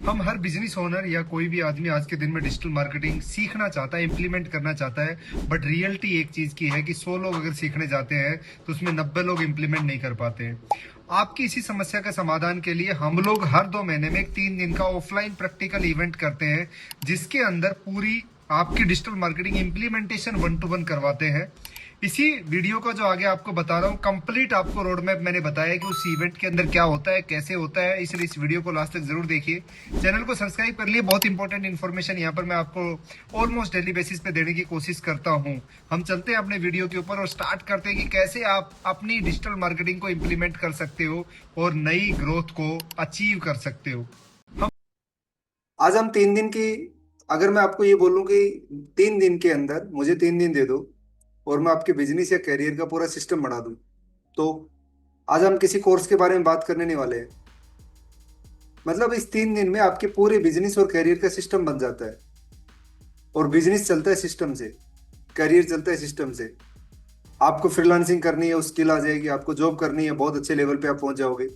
हम हर business owner या कोई भी आदमी आज के दिन में डिजिटल मार्केटिंग सीखना चाहता है, इम्प्लीमेंट करना चाहता है। बट रियलिटी एक चीज की है कि 100 लोग अगर सीखने जाते हैं तो उसमें 90 लोग इम्प्लीमेंट नहीं कर पाते हैं। आपकी इसी समस्या का समाधान के लिए हम लोग हर 2 महीने में एक 3 दिन का ऑफलाइन प्रैक्टिकल इवेंट करते हैं, जिसके अंदर पूरी आपकी डिजिटल मार्केटिंग इम्प्लीमेंटेशन 1 to 1 करवाते हैं। इसी वीडियो का जो आगे आपको बता रहा हूँ, कंप्लीट आपको रोड मैप मैंने बताया कि उस इवेंट के अंदर क्या होता है, कैसे होता है, इसलिए इस वीडियो को लास्ट तक जरूर देखिए। चैनल को सब्सक्राइब कर लिए, बहुत इंपॉर्टेंट इन्फॉर्मेशन यहाँ पर मैं आपको ऑलमोस्ट डेली बेसिस पे देने की कोशिश करता हूँ। हम चलते हैं अपने वीडियो के ऊपर और स्टार्ट करते हैं कि कैसे आप अपनी डिजिटल मार्केटिंग को इम्प्लीमेंट कर सकते हो और नई ग्रोथ को अचीव कर सकते हो। आज हम 3 दिन की, अगर मैं आपको ये बोलूं कि 3 दिन के अंदर मुझे 3 दिन दे दो और मैं आपके बिजनेस या करियर का पूरा सिस्टम बना दूं, तो आज हम किसी कोर्स के बारे में बात करने नहीं वाले हैं। मतलब इस 3 दिन में आपके पूरे बिजनेस और करियर का सिस्टम बन जाता है। और बिजनेस चलता है सिस्टम से, करियर चलता है सिस्टम से। आपको फ्रीलांसिंग करनी है, उस स्किल आ जाएगी। आपको जॉब करनी है, बहुत अच्छे लेवल पे आप पहुंच जाओगे।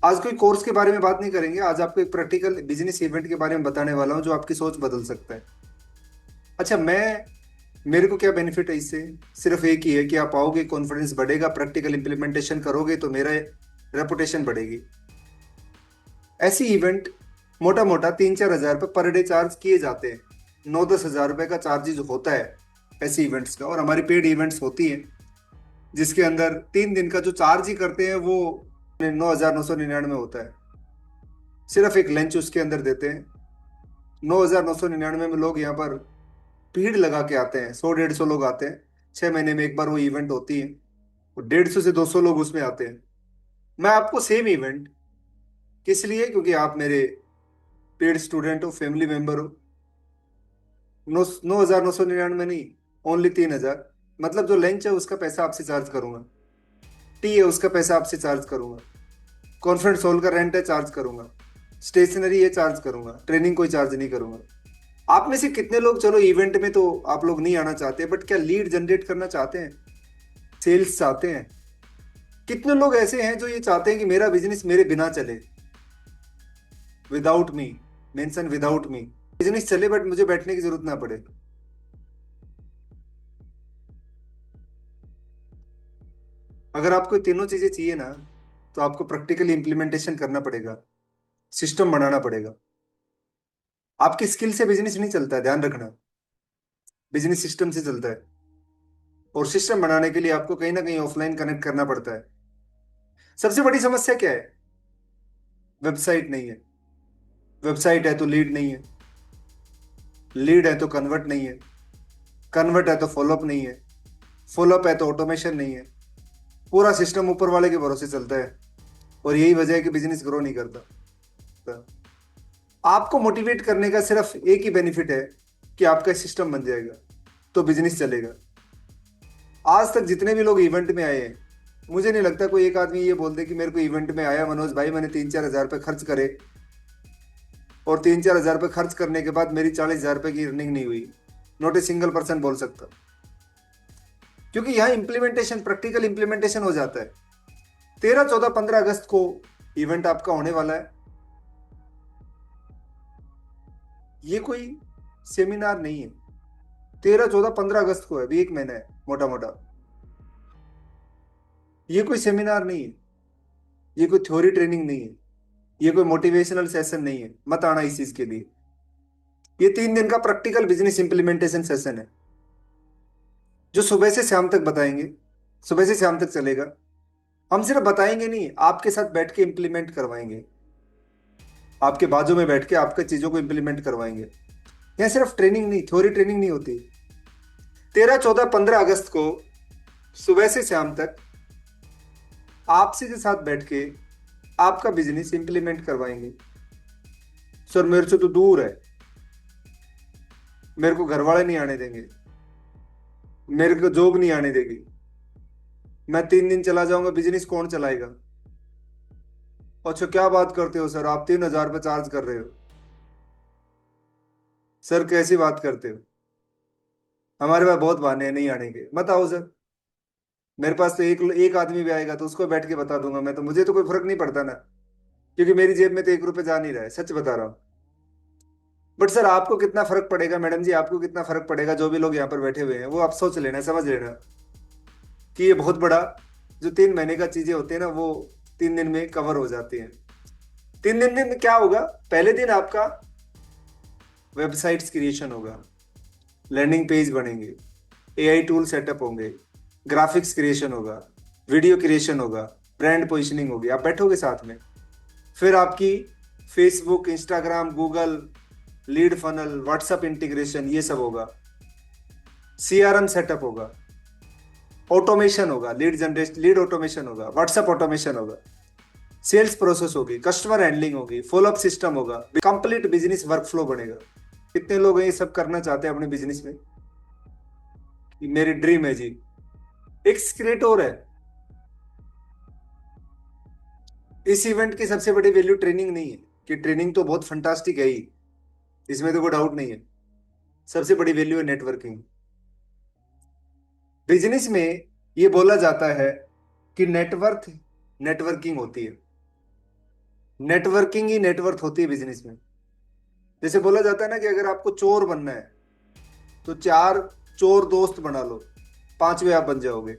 आज कोई कोर्स के बारे में बात नहीं करेंगे, आज आपको एक प्रैक्टिकल बिजनेस इवेंट के बारे में बताने वाला हूं जो आपकी सोच बदल सकता है। अच्छा, मेरे को क्या बेनिफिट है इससे? सिर्फ एक ही है कि आप आओगे, कॉन्फिडेंस बढ़ेगा, प्रैक्टिकल इंप्लीमेंटेशन करोगे तो मेरा रेपुटेशन बढ़ेगी। ऐसी इवेंट मोटा मोटा 3-4 हज़ार रुपये पर डे चार्ज किए जाते हैं। 9-10 हज़ार रुपये का चार्जेज होता है ऐसी इवेंट्स का। और हमारी पेड इवेंट्स होती हैं जिसके अंदर 3 दिन का जो चार्ज ही करते हैं वो 9,999 होता है। सिर्फ एक लंच उसके अंदर देते हैं। 9,999 में लोग यहाँ पर भीड़ लगा के आते हैं। 100-150 लोग आते हैं। 6 महीने में एक बार वो इवेंट होती है। 150 से 200 लोग उसमें आते हैं। मैं आपको सेम इवेंट किस लिए? क्योंकि आप मेरे पेड स्टूडेंट हो, फैमिली मेंबर हो। 9,999 नहीं, ओनली 3,000। मतलब जो लंच है उसका पैसा आपसे चार्ज करूंगा, टी है उसका पैसा आपसे चार्ज करूंगा, कॉन्फ्रेंस हॉल का रेंट है चार्ज करूंगा, स्टेशनरी है चार्ज करूंगा, ट्रेनिंग कोई चार्ज नहीं करूंगा। आप में से कितने लोग, चलो इवेंट में तो आप लोग नहीं आना चाहते, बट क्या लीड जनरेट करना चाहते हैं, सेल्स चाहते हैं? कितने लोग ऐसे हैं जो ये चाहते हैं कि मेरा बिजनेस मेरे बिना चले, without me, mention without me, business चले बट मुझे बैठने की जरूरत ना पड़े। अगर आपको ये तीनों चीजें चाहिए ना, तो आपको प्रैक्टिकली इंप्लीमेंटेशन करना पड़ेगा, सिस्टम बनाना पड़ेगा। आपकी स्किल से बिजनेस नहीं चलता है, ध्यान रखना। बिजनेस सिस्टम से चलता है। और सिस्टम बनाने के लिए आपको कहीं ना कहीं ऑफलाइन कनेक्ट करना पड़ता है। सबसे बड़ी समस्या क्या है? वेबसाइट नहीं है। वेबसाइट है तो लीड नहीं है। लीड है तो कन्वर्ट नहीं है। कन्वर्ट है तो फॉलोअप नहीं है। फॉलोअप है तो ऑटोमेशन नहीं है। पूरा सिस्टम ऊपर वाले के भरोसे चलता है। और यही वजह है कि बिजनेस ग्रो नहीं करता। तो आपको मोटिवेट करने का सिर्फ एक ही बेनिफिट है कि आपका सिस्टम बन जाएगा तो बिजनेस चलेगा। आज तक जितने भी लोग इवेंट में आए हैं, मुझे नहीं लगता कोई एक आदमी ये बोल दे कि मेरे को इवेंट में आया मनोज भाई, मैंने 3-4 हज़ार रुपये खर्च करे और 3-4 हज़ार रुपये खर्च करने के बाद मेरी 40 हज़ार रुपये की अर्निंग नहीं हुई। नॉट ए सिंगल पर्सन बोल सकता। क्योंकि यहाँ इंप्लीमेंटेशन, प्रैक्टिकल इंप्लीमेंटेशन हो जाता है। 13, 14, 15 अगस्त को इवेंट आपका होने वाला है। ये कोई सेमिनार नहीं है। 13, 14, 15 अगस्त को है, अभी एक महीना है मोटा मोटा। ये कोई सेमिनार नहीं है। ये कोई थ्योरी ट्रेनिंग नहीं है। ये कोई मोटिवेशनल सेशन नहीं है, मत आना इस चीज के लिए। ये 3 दिन का प्रैक्टिकल बिजनेस इंप्लीमेंटेशन सेशन है जो सुबह से शाम तक बताएंगे। सुबह से शाम तक चलेगा। हम सिर्फ बताएंगे नहीं, आपके साथ बैठ के इंप्लीमेंट करवाएंगे। आपके बाजू में बैठ के आपके चीजों को इंप्लीमेंट करवाएंगे। यहाँ सिर्फ ट्रेनिंग नहीं, थ्योरी ट्रेनिंग नहीं होती। 13, 14, 15 अगस्त को सुबह से शाम तक आपसे के साथ बैठ के आपका बिजनेस इंप्लीमेंट करवाएंगे। सर मेरे से तो दूर है, मेरे को घर वाले नहीं आने देंगे, मेरे को जॉब नहीं आने देगी, मैं 3 दिन चला जाऊंगा, बिजनेस कौन चलाएगा? अच्छा क्या बात करते हो सर, आप 3,000 रुपये चार्ज कर रहे हो? सर कैसी बात करते हो? हमारे पास बहुत बहाने हैं नहीं आने के, मत आओ सर। मेरे पास तो एक एक आदमी भी आएगा तो उसको बैठ के बता दूंगा मैं, तो मुझे तो कोई फर्क नहीं पड़ता ना क्योंकि मेरी जेब में तो 1 रुपए जा नहीं रहा है, सच बता रहा हूँ। बट सर आपको कितना फर्क पड़ेगा, मैडम जी आपको कितना फर्क पड़ेगा, जो भी लोग यहाँ पर बैठे हुए हैं वो आप सोच लेना, समझ लेना कि ये बहुत बड़ा, जो 3 महीने का चीजें होती है ना वो 3 दिन में कवर हो जाती हैं। 3 दिन में क्या होगा? पहले दिन आपका वेबसाइट्स क्रिएशन होगा, लैंडिंग पेज बनेंगे, एआई टूल सेटअप होंगे, ग्राफिक्स क्रिएशन होगा, वीडियो क्रिएशन होगा, ब्रांड पोजिशनिंग होगी, आप बैठोगे साथ में। फिर आपकी Facebook, Instagram, Google, lead funnel, WhatsApp integration, ये सब होगा, सीआरएम सेटअप होगा, ऑटोमेशन होगा, लीड जनरेशन, लीड ऑटोमेशन होगा, व्हाट्सएप ऑटोमेशन होगा, सेल्स प्रोसेस होगी, कस्टमर हैंडलिंग होगी, फॉलोअप सिस्टम होगा, कंप्लीट बिजनेस वर्कफ्लो बनेगा। कितने लोग हैं ये सब करना चाहते हैं अपने बिजनेस में? मेरी ड्रीम है जी। एक सीक्रेट और है, इस इवेंट की सबसे बड़ी वैल्यू ट्रेनिंग नहीं है, कि ट्रेनिंग तो बहुत फंटास्टिक है ही, इसमें तो कोई डाउट नहीं है। सबसे बड़ी वैल्यू है नेटवर्किंग। बिजनेस में ये बोला जाता है कि नेटवर्थ नेटवर्किंग होती है, नेटवर्किंग ही नेटवर्थ होती है बिजनेस में। जैसे बोला जाता है ना कि अगर आपको चोर बनना है तो 4 चोर दोस्त बना लो, 5वें आप बन जाओगे।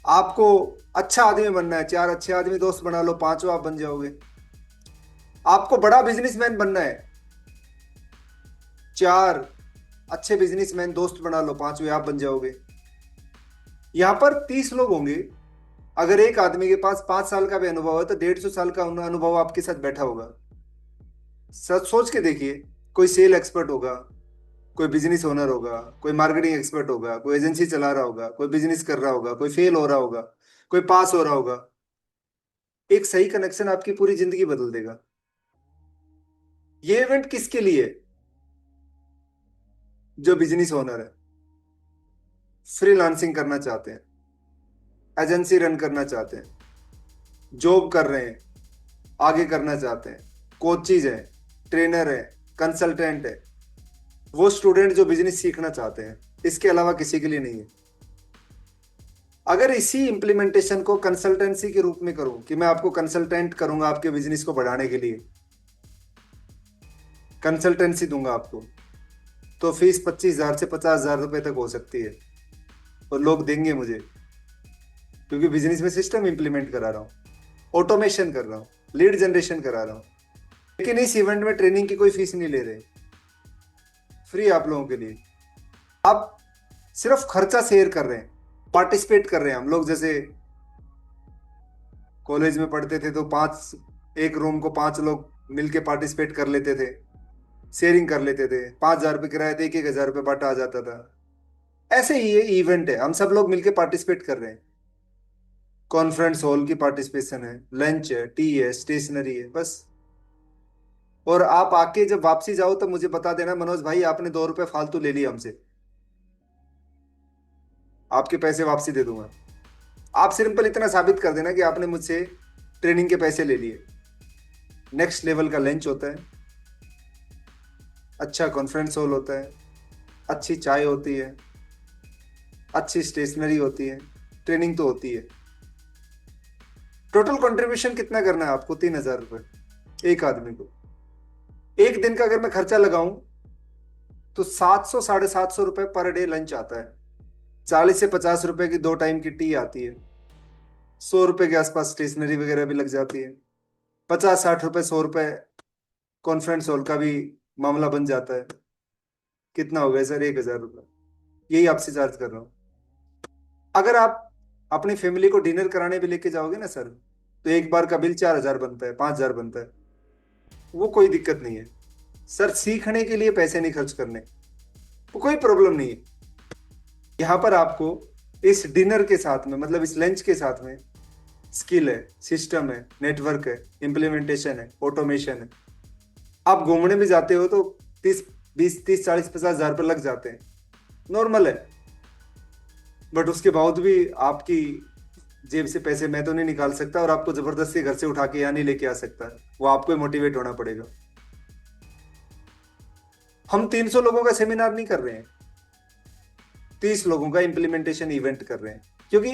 आपको अच्छा आदमी बनना है, 4 अच्छे आदमी दोस्त बना लो, 5वां आप बन जाओगे। आपको बड़ा बिजनेसमैन बनना है, 4 अच्छे बिजनेसमैन दोस्त बना लो, 5वें आप बन जाओगे। यहां पर 30 लोग होंगे, अगर एक आदमी के पास 5 साल का भी अनुभव है तो 150 साल का अनुभव आपके साथ बैठा होगा। सच सोच के देखिए, कोई सेल एक्सपर्ट होगा, कोई बिजनेस ओनर होगा, कोई मार्केटिंग एक्सपर्ट होगा, कोई एजेंसी चला रहा होगा, कोई बिजनेस कर रहा होगा, कोई फेल हो रहा होगा, कोई पास हो रहा होगा। एक सही कनेक्शन आपकी पूरी जिंदगी बदल देगा। ये इवेंट किसके लिए है? जो बिजनेस ओनर है, फ्रीलांसिंग करना चाहते हैं, एजेंसी रन करना चाहते हैं, जॉब कर रहे हैं, आगे करना चाहते हैं, कोचेज है, ट्रेनर है, कंसल्टेंट है, वो स्टूडेंट जो बिजनेस सीखना चाहते हैं, इसके अलावा किसी के लिए नहीं है। अगर इसी इंप्लीमेंटेशन को कंसल्टेंसी के रूप में करूं कि मैं आपको कंसल्टेंट करूंगा आपके बिजनेस को बढ़ाने के लिए, कंसल्टेंसी दूंगा आपको, तो फीस 25,000 से 50,000 रुपए तक हो सकती है, और लोग देंगे मुझे, क्योंकि बिजनेस में सिस्टम इंप्लीमेंट करा रहा हूँ, ऑटोमेशन कर रहा हूँ, लीड जनरेशन करा रहा हूँ। लेकिन इस इवेंट में ट्रेनिंग की कोई फीस नहीं ले रहे, फ्री आप लोगों के लिए। आप सिर्फ खर्चा शेयर कर रहे हैं, पार्टिसिपेट कर रहे हैं। हम लोग जैसे कॉलेज में पढ़ते थे तो 1 रूम को 5 लोग मिलके पार्टिसिपेट कर लेते थे, शेयरिंग कर लेते थे, 5,000 रुपये किराए थे, 1,000 रुपये बांटा आ जाता था। ऐसे ही ये इवेंट है, हम सब लोग मिलके पार्टिसिपेट कर रहे हैं। कॉन्फ्रेंस हॉल की पार्टिसिपेशन है, लंच है, टी है, स्टेशनरी है, बस। और आप आके जब वापसी जाओ तो मुझे बता देना, मनोज भाई आपने 2 रुपए फालतू ले लिए हमसे, आपके पैसे वापसी दे दूंगा। आप सिंपल इतना साबित कर देना कि आपने मुझसे ट्रेनिंग के पैसे ले लिए। नेक्स्ट लेवल का लंच होता है, अच्छा कॉन्फ्रेंस हॉल होता है, अच्छी चाय होती है, अच्छी स्टेशनरी होती है, ट्रेनिंग तो होती है। टोटल कंट्रीब्यूशन कितना करना है आपको? 3,000 रुपये एक आदमी को। एक दिन का अगर मैं खर्चा लगाऊं तो 700 750 रुपये पर डे लंच आता है, 40 से 50 रुपए की 2 टाइम की टी आती है, 100 रुपए के आसपास स्टेशनरी वगैरह भी लग जाती है, 50 60 रुपए 100 रुपए कॉन्फ्रेंस हॉल का भी मामला बन जाता है। कितना हो गया सर? 1,000 रुपये, यही आपसे चार्ज कर रहा हूँ। अगर आप अपनी फैमिली को डिनर कराने भी लेके जाओगे ना सर, तो एक बार का बिल 4,000 बनता है, 5,000 बनता है, वो कोई दिक्कत नहीं है सर। सीखने के लिए पैसे नहीं खर्च करने, वो कोई प्रॉब्लम नहीं है। यहाँ पर आपको इस डिनर के साथ में, मतलब इस लंच के साथ में, स्किल है, सिस्टम है, नेटवर्क है, इम्प्लीमेंटेशन है, ऑटोमेशन है। आप घूमने भी जाते हो तो 30 20 30 40 50 हजार रुपये लग जाते हैं, नॉर्मल है। बट उसके बाद भी आपकी जेब से पैसे मैं तो नहीं निकाल सकता, और आपको जबरदस्ती घर से उठा के यहाँ नहीं लेके आ सकता, वो आपको ही मोटिवेट होना पड़ेगा। हम 300 लोगों का सेमिनार नहीं कर रहे हैं, 30 लोगों का इंप्लीमेंटेशन इवेंट कर रहे हैं। क्योंकि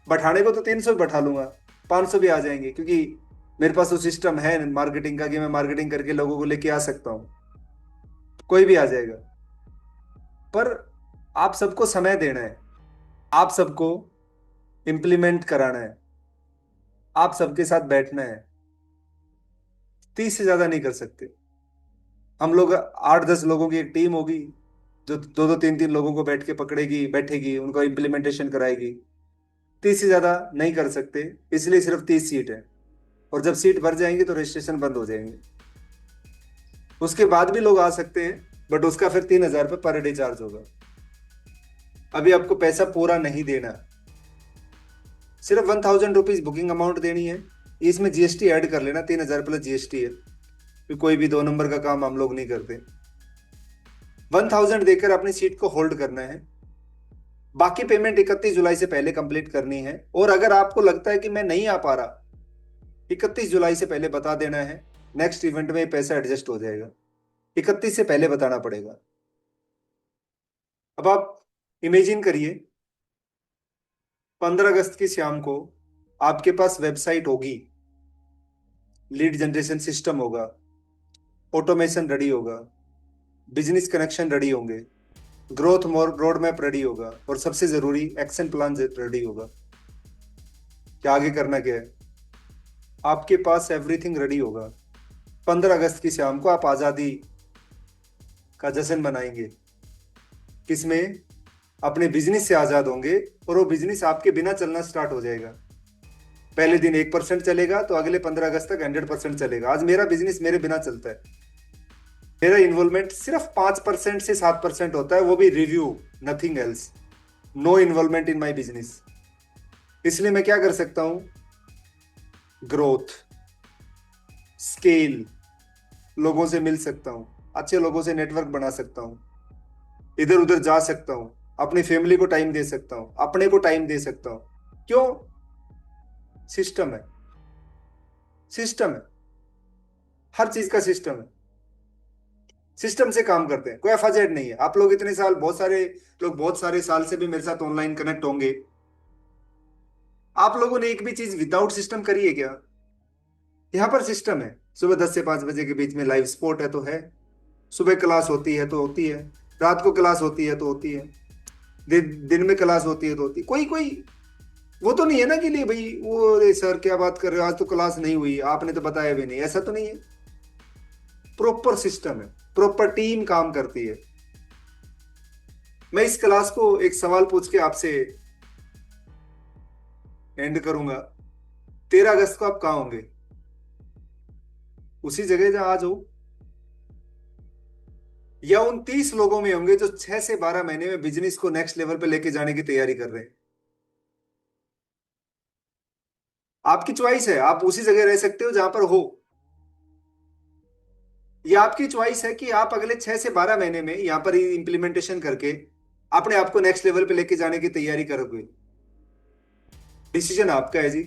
बैठाने को तो 300 बैठा लूंगा, 500 भी आ जाएंगे, क्योंकि मेरे पास वो सिस्टम है मार्केटिंग का कि मैं मार्केटिंग करके लोगों को लेके आ सकता हूँ, कोई भी आ जाएगा। पर आप सबको समय देना है, आप सबको इम्प्लीमेंट कराना है, आप सबके साथ बैठना है। 30 से ज्यादा नहीं कर सकते। हम लोग 8-10 लोगों की एक टीम होगी जो दो दो तीन तीन लोगों को बैठ के पकड़ेगी, बैठेगी, उनको इम्प्लीमेंटेशन कराएगी। 30 से ज्यादा नहीं कर सकते, इसलिए सिर्फ 30 सीट है। और जब सीट भर जाएंगे तो रजिस्ट्रेशन बंद हो जाएंगे। उसके बाद भी लोग आ सकते हैं, बट उसका फिर 3,000 रुपये पर डे चार्ज होगा। अभी आपको पैसा पूरा नहीं देना, सिर्फ 1,000 रुपीज बुकिंग अमाउंट देनी है। इसमें जीएसटी ऐड कर लेना, 3,000 प्लस जीएसटी है, कि कोई भी 2 नंबर का काम हम लोग नहीं करते। 1,000 देकर अपनी सीट को होल्ड करना है। बाकी पेमेंट 31 जुलाई से पहले कंप्लीट करनी है। और अगर आपको लगता है कि मैं नहीं आ पा रहा, 31 जुलाई से पहले बता देना है। नेक्स्ट इवेंट में पैसा एडजस्ट हो जाएगा, 31 से पहले बताना पड़ेगा। अब आप इमेजिन करिए, 15 अगस्त की शाम को आपके पास वेबसाइट होगी, लीड जनरेशन सिस्टम होगा, ऑटोमेशन रेडी होगा, बिजनेस कनेक्शन रेडी होंगे, ग्रोथ रोड मैप रेडी होगा, और सबसे जरूरी एक्शन प्लान रेडी होगा। क्या आगे करना क्या है, आपके पास एवरीथिंग रेडी होगा। 15 अगस्त की शाम को आप आज़ादी का जश्न मनाएंगे, किसमें, अपने बिजनेस से आज़ाद होंगे, और वो बिजनेस आपके बिना चलना स्टार्ट हो जाएगा। पहले दिन 1% चलेगा तो अगले 15 अगस्त तक 100% चलेगा। आज मेरा बिजनेस मेरे बिना चलता है, मेरा इन्वॉल्वमेंट सिर्फ 5% से 7% होता है, वो भी review, nothing else, no involvement in my business. इसलिए मैं क्या कर सकता हूं, ग्रोथ, स्केल, लोगों से मिल सकता हूं, अच्छे लोगों से नेटवर्क बना सकता हूं, इधर उधर जा सकता हूं, अपनी फैमिली को टाइम दे सकता हूं, अपने को टाइम दे सकता हूं। क्यों, सिस्टम है, सिस्टम है, हर चीज का सिस्टम है। सिस्टम से काम करते हैं, कोई एफजेड नहीं है। आप लोग इतने साल, बहुत सारे लोग बहुत सारे साल से भी मेरे साथ ऑनलाइन कनेक्ट होंगे, आप लोगों ने एक भी चीज विदाउट सिस्टम करी है क्या? यहाँ पर सिस्टम है। सुबह 10 से 5 बजे के बीच में लाइव स्पोर्ट है तो है, सुबह क्लास होती है तो होती है, रात को क्लास होती है तो होती है, दिन में क्लास होती है तो होती है। कोई कोई वो तो नहीं है ना कि लिए भाई वो, अरे सर क्या बात कर रहे हो, आज तो क्लास नहीं हुई, आपने तो बताया भी नहीं, ऐसा तो नहीं है। प्रॉपर सिस्टम है, प्रॉपर टीम काम करती है। मैं इस क्लास को एक सवाल पूछ के आपसे एंड करूंगा। 13 अगस्त को आप कहाँ होंगे? उसी जगह जहां आज हो, या उन 30 लोगों में होंगे जो 6 से 12 महीने में बिजनेस को नेक्स्ट लेवल पे लेके जाने की तैयारी कर रहे हैं? आपकी चॉइस है, आप उसी जगह रह सकते हो जहां पर हो, या आपकी चॉइस है कि आप अगले 6 से 12 महीने में यहां पर इंप्लीमेंटेशन करके अपने आप को नेक्स्ट लेवल पे लेके जाने की तैयारी करोगे। डिसीजन आपका है जी,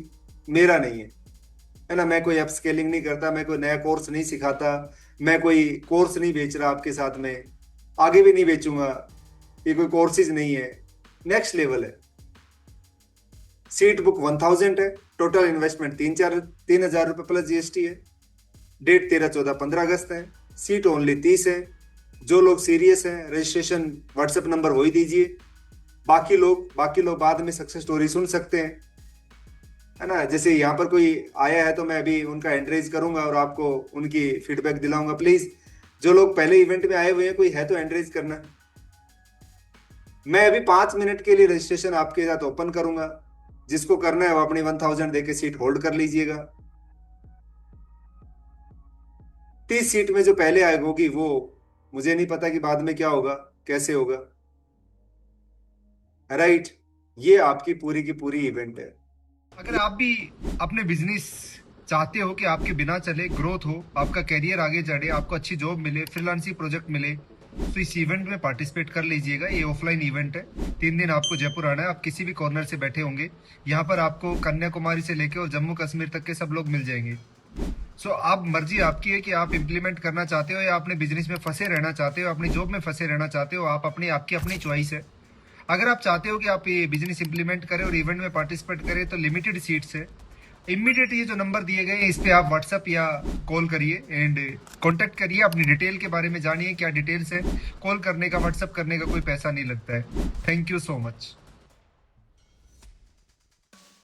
मेरा नहीं है ना। मैं कोई अपस्केलिंग नहीं करता, मैं कोई नया कोर्स नहीं सिखाता, मैं कोई कोर्स नहीं बेच रहा आपके साथ में, आगे भी नहीं बेचूंगा। ये कोई कोर्सेज नहीं है, नेक्स्ट लेवल है। सीट बुक 1,000 है, टोटल इन्वेस्टमेंट 3,000 रुपये प्लस जीएसटी है। डेट 13, 14, 15 अगस्त है। सीट ओनली 30 है। जो लोग सीरियस हैं, रजिस्ट्रेशन व्हाट्सएप नंबर वही दीजिए। बाकी लोग बाद में सक्सेस स्टोरी सुन सकते हैं, है ना। जैसे यहाँ पर कोई आया है तो मैं अभी उनका एंड्रेज करूंगा और आपको उनकी फीडबैक दिलाऊंगा। प्लीज जो लोग पहले इवेंट में आए हुए हैं, कोई है तो एंड्रेज करना। मैं अभी 5 मिनट के लिए रजिस्ट्रेशन आपके साथ ओपन करूंगा, जिसको करना है वो अपनी 1,000 देके सीट होल्ड कर लीजिएगा। 30 सीट में जो पहले आए होगी वो, मुझे नहीं पता कि बाद में क्या होगा, कैसे होगा, राइट। ये आपकी पूरी की पूरी इवेंट है। अगर आप भी अपने बिजनेस चाहते हो कि आपके बिना चले, ग्रोथ हो, आपका कैरियर आगे चढ़े, आपको अच्छी जॉब मिले, फ्रीलांसिंग प्रोजेक्ट मिले, तो इस इवेंट में पार्टिसिपेट कर लीजिएगा। ये ऑफलाइन इवेंट है, 3 दिन आपको जयपुर आना है। आप किसी भी कॉर्नर से बैठे होंगे, यहाँ पर आपको कन्याकुमारी से लेकर और जम्मू कश्मीर तक के सब लोग मिल जाएंगे। सो आप, मर्जी आपकी है कि आप इम्प्लीमेंट करना चाहते हो या अपने बिजनेस में फंसे रहना चाहते हो, अपनी जॉब में फंसे रहना चाहते हो। आप आपकी अपनी चॉइस है। अगर आप चाहते हो कि आप ये बिजनेस इंप्लीमेंट करें और इवेंट में पार्टिसिपेट करें तो लिमिटेड सीट्स है, इमीडिएट ये जो नंबर दिए गए हैं इस पे आप व्हाट्सएप या कॉल करिए एंड कांटेक्ट करिए, अपनी डिटेल के बारे में जानिए क्या डिटेल्स है। कॉल करने का, व्हाट्सएप करने का कोई पैसा नहीं लगता है। Thank you so much.